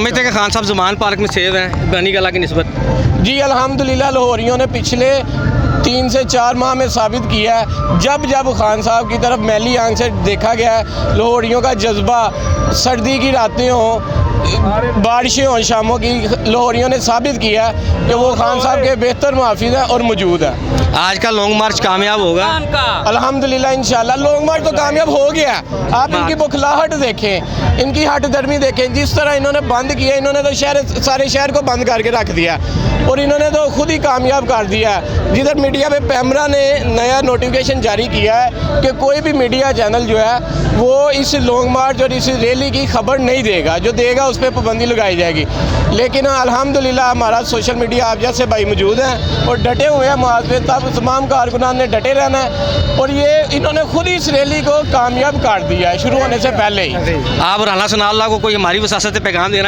समझते हैं कि खान साहब ज़मान पार्क में सेव हैं बनी कला की निस्बत? जी अल्हम्दुलिल्लाह लाहौरियों ने पिछले 3 से 4 माह में साबित किया है, जब जब खान साहब की तरफ मैली आंख से देखा गया है, लाहौरियों का जज्बा, सर्दी की रातें हों, बारिशें हों शामों की, लाहौरियों ने साबित किया है कि वो खान साहब के बेहतर मुहाफिज हैं और मौजूद है। आज का लॉन्ग मार्च कामयाब होगा? अल्हम्दुलिल्लाह इंशाल्लाह लॉन्ग मार्च तो कामयाब हो गया। आप इनकी बुखलाहट देखें, इनकी हट दर्मी देखें, जिस तरह इन्होंने बंद किया, इन्होंने तो सारे शहर को बंद करके रख दिया और इन्होंने तो खुद ही कामयाब कर दिया। जिधर मीडिया पे पैमरा ने नया नोटिफिकेशन जारी किया है कि कोई भी मीडिया चैनल जो है वो इस लॉन्ग मार्च और इस रैली की खबर नहीं देगा, जो देगा उस पर पाबंदी लगाई जाएगी। लेकिन अल्हम्दुलिल्लाह हमारा सोशल मीडिया आप जैसे भाई मौजूद हैं और डटे हुए हैं मुआवजे, तब तमाम कारकुनान ने डटे रहना है और ये इन्होंने खुद ही इस रैली को कामयाब कर दिया है शुरू होने से पहले ही। आप राना सनाउल्लाह को कोई हमारी वसासत से पैगाम देना